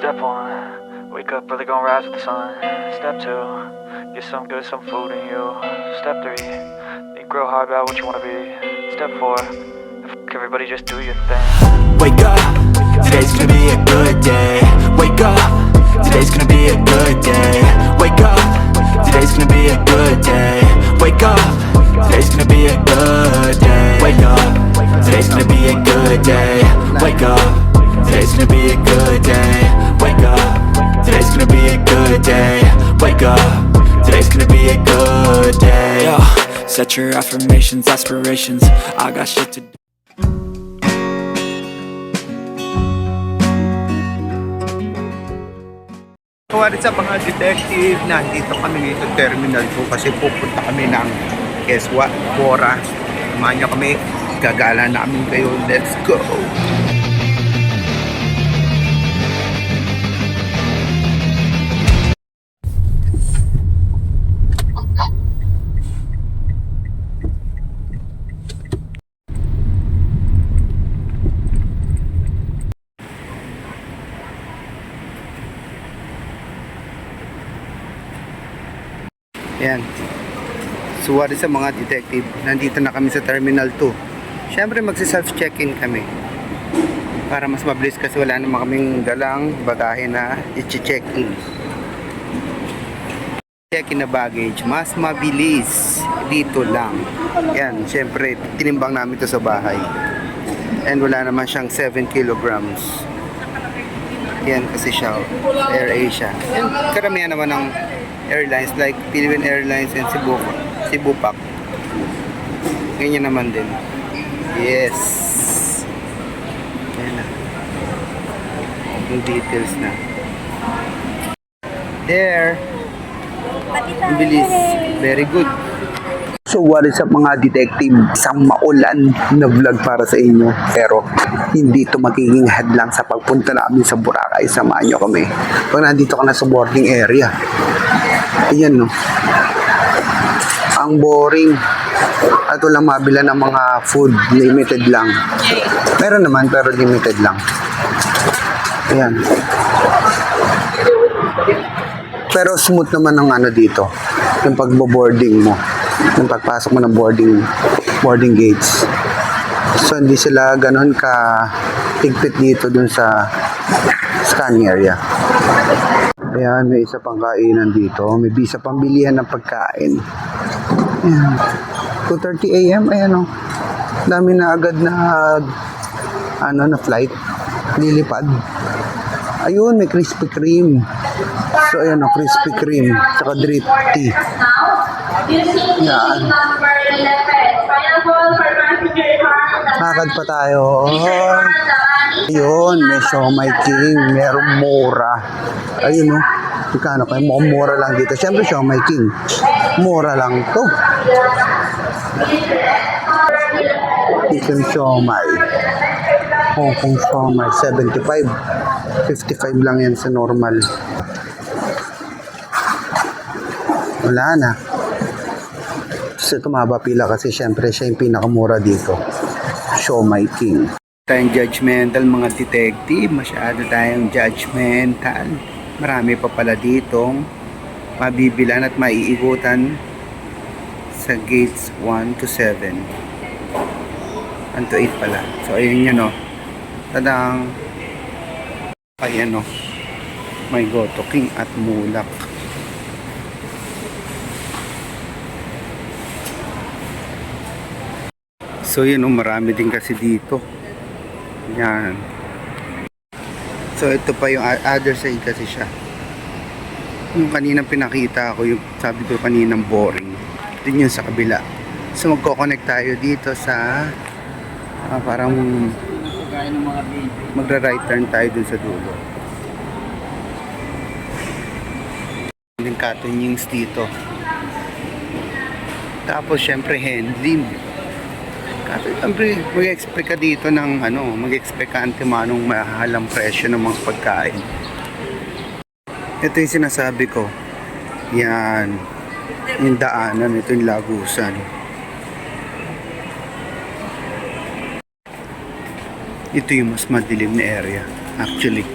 Step one, wake up early, gonna rise with the sun. Step two, get some good, some food in you. Step three, think real hard about what you wanna be. Step four, everybody just do your thing. Wake up, today's gonna be a good day. Wake up, today's gonna be a good day. Wake up, today's gonna be a good day. Wake up, today's gonna be a good day. Wake up, today's gonna be a good day. Wake up, today's gonna be a good day. Wake up, today's gonna be a good day. Wake up, today's gonna be a good day. Yo, set your affirmations, aspirations. I got shit to do. What is up mga detective? Nandito kami dito Terminal 2 kasi pupunta kami ng Keswa, Bora. Samahan nyo kami, gagala namin kayo. Let's go! Ayan. So what is sa mga detective? Nandito na kami sa Terminal 2. Siyempre magsi-self-check-in kami. Para mas mabilis kasi wala naman kaming dalang bagahe na i-check-in. Check-in na baggage. Mas mabilis. Dito lang. Ayan. Siyempre tinimbang namin to sa bahay. And wala naman siyang 7 kilograms. Yan kasi siya. AirAsia. Yan, karamihan naman ng airlines like Philippine Airlines and Cebu Pac. Ganyan naman din. Yes. Ayan na. Yung details na. There. Ang bilis. Very good. So what is up mga detective? Isang maulan na vlog para sa inyo. Pero hindi ito magiging hadlang sa pagpunta namin sa Boracay. Samahan nyo kami. Pag nandito ka na sa boarding area. Ayan no. Ang boring. At walang mabila ng mga food. Limited lang. Meron naman pero limited lang. Ayan. Pero smooth naman ang ano dito. Yung pagbo-boarding mo. Yung pagpasok mo ng boarding gates. So hindi sila ganun ka higpit dito dun sa scanning area. Ayan, may isa pang kainan dito. May bisa pang bilihan ng pagkain. Ayan. 2:30 AM, ayan o. Dami na agad na na flight. Lilipad. Ayun, may Krispy Kreme. So ayan o, Krispy Kreme. Saka drip tea. Yan. Lakad pa tayo. Ayun, may Siomai King. Merong mura. Ayun o. Ikano kayo? Mukhang mura lang dito. Siyempre Siomai King. Mura lang to. Chicken Siomai. Hong Kong Siomai. 75. 55 lang yan sa normal. Wala na. So tumaba pila kasi syempre siya yung pinakamura dito. Siomai King. Tayong judgmental mga detective. Masyado tayong judgmental. Marami pa pala ditong mabibilan at maiikutan sa gates 1 to 7. 1 to 8 pala. So ayun yun o. Tadang. Ayan o. May Goto King at Mulak. So yun marami din kasi dito. Yan. So ito pa yung other side kasi siya. Yung kaninang pinakita ko, yung sabi ko kaninang boring. Din yun sa kabila. So magko-connect tayo dito sa parang magra-right turn tayo dun sa dulo. Yung Catonyings dito. Tapos syempre handling. Siyempre, mag-expect ka dito ng mag-expect ka antimanong mahalang presyo ng mga pagkain. Ito yung sinasabi ko. Yan. Yung daanan, ito yung Lagusan. Ito yung mas madilim na area, actually.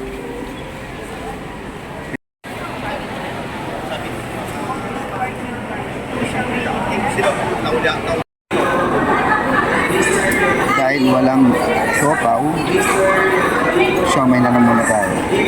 Tagal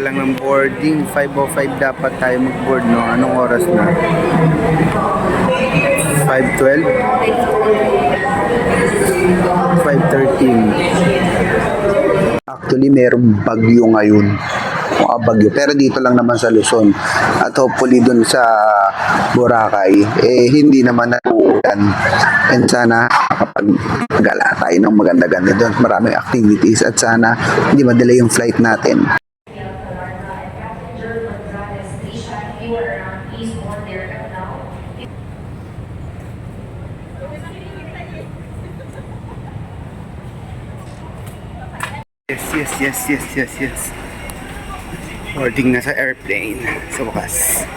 lang ng boarding. 5:05 dapat tayo mag-board, no? Anong oras na? 5:12? 5:13. Actually, merong bagyo ngayon. Bagyo. Pero dito lang naman sa Luzon. At hopefully dun sa Boracay, hindi naman nauulan. And sana makapag-gala tayo ng maganda-ganda doon. Maraming activities at sana hindi madelay yung flight natin. Yes. Boarding na sa airplane sa wakas.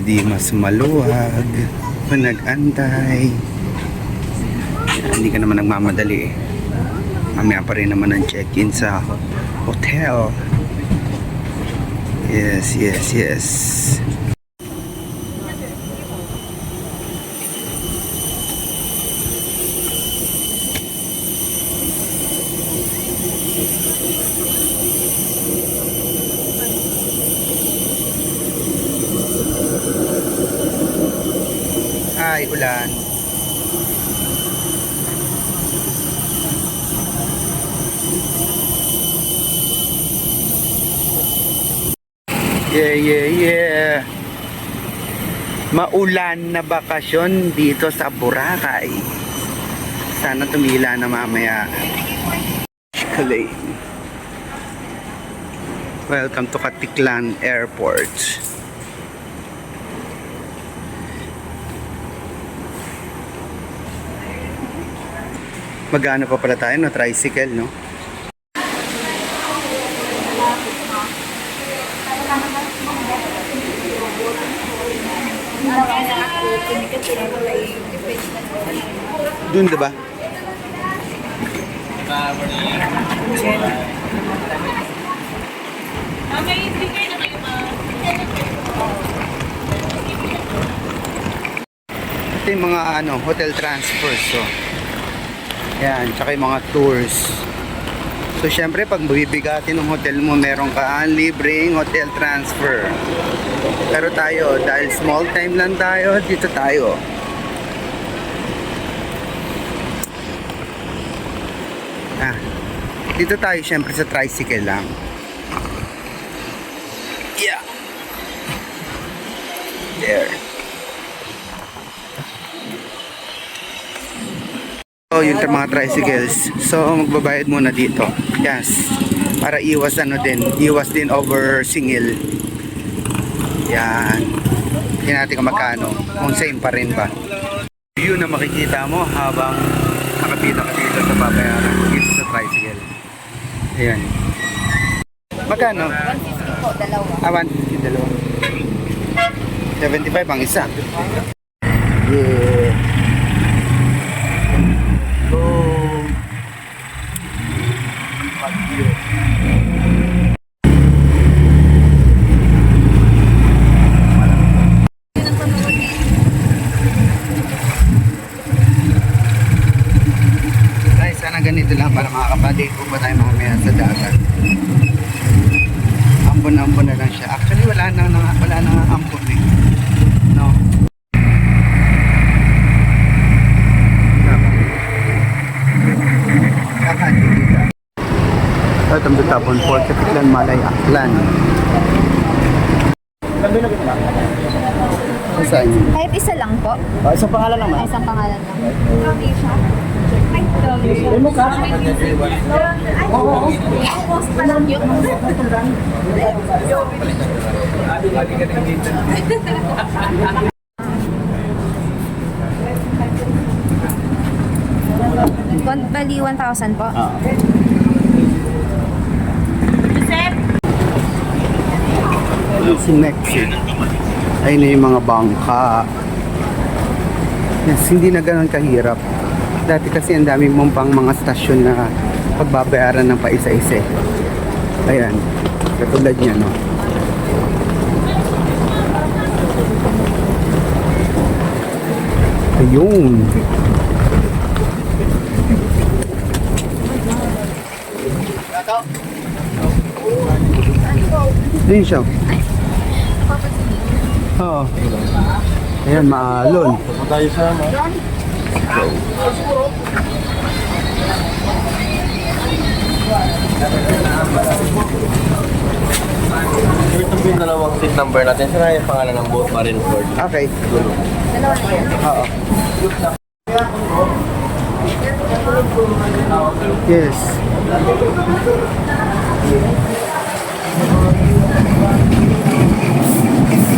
Di mas maluwag kung nag-antay. Hindi ka naman nagmamadali. Mamaya pa rin naman ang check-in sa hotel. Yes. Ay, ulan. Yeah. Maulan na bakasyon dito sa Boracay. Sana tumila na mamaya. Welcome to Katiklan Airport. Magano pa pala tayo, no? Tricycle, no? Doon, diba? Ito yung mga hotel transfers, so. Yan, tsaka yung mga tours. So, syempre, pag bibigatin ng hotel mo, meron ka libreng hotel transfer. Pero tayo, dahil small time lang tayo, dito tayo. Dito tayo, syempre, sa tricycle lang. Yeah. There. So, yung mga tricycles. So, magbabayad muna dito. Yes. Para iwas din over singil. Yan. Hindi natin kung magkano. Kung same pa rin ba. View na makikita mo habang nakapita ka dito sa babayaran. Dito sa tricycle. Ayan. Magkano? 150 po, dalawa. 150, dalawa. 75 ang isa. Yeah. ganito lang para makakapag-date po ba tayo mamaya sa dagat. Ambon-ambon na lang siya. Actually, wala na nga ambon eh. No? Kakadita. Ito ang Tapon Port, Katiklan, Malay, Aklan. Saan yun? Kahit isa lang po. Isang pangalan lang Ay, isang pangalan lang. Bali, 1,000 po. Si Mexico. Ayun na yung mga bangka. Yes, hindi na ganun kahirap. Dati kasi ang dami mong pang mga stasyon na pagbabayaran ng paisa-isa. Ayan. Katulad niya, no? Ayun. Ayun siya. Oo. Ayan, maalon. Tayo sa ito po yung dalawang seat number natin. Saan yung pangalan ng boat? Marineford. Okay. Dalawa na yan. Oo. Yes.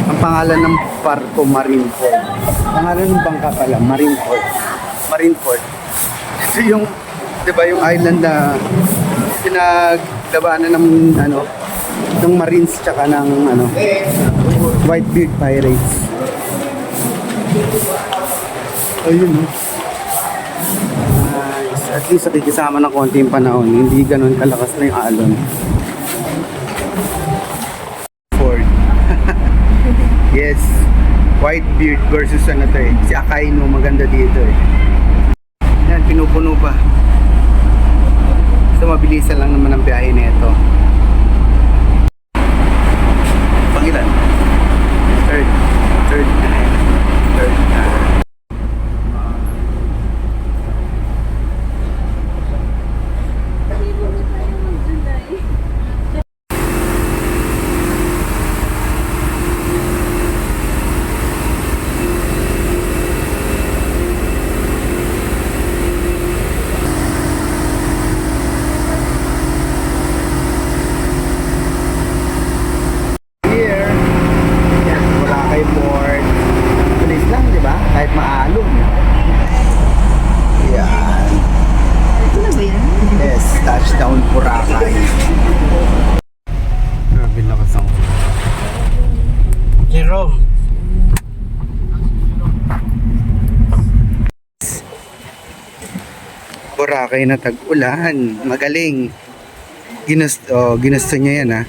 Ang pangalan ng barko, Marineford. Pangalan ng bangka pala, Marineford. Marineford. Ito yung, di ba yung island na pinaglabanan ng, ng Marines tsaka ng, Whitebeard Pirates. Ayun, no? Nice. At least nakikisama ng konting panahon. Hindi ganun kalakas na yung alon. Ford. Yes. Whitebeard versus ano to eh. Si Akainu, maganda dito eh. Yan, pinupuno pa. So, mabilisan lang naman ang biyahe na ito. Pangilan? Third. Third. Here, yan, Boracay Port. Tulis lang, di ba? Kahit maalon. Yan. Ito na ba yan? Yes, touchdown Boracay. Grabe lakas ang ulan. Jerome. Boracay na tag-ulan. Magaling. Ginusto niya yan, ha.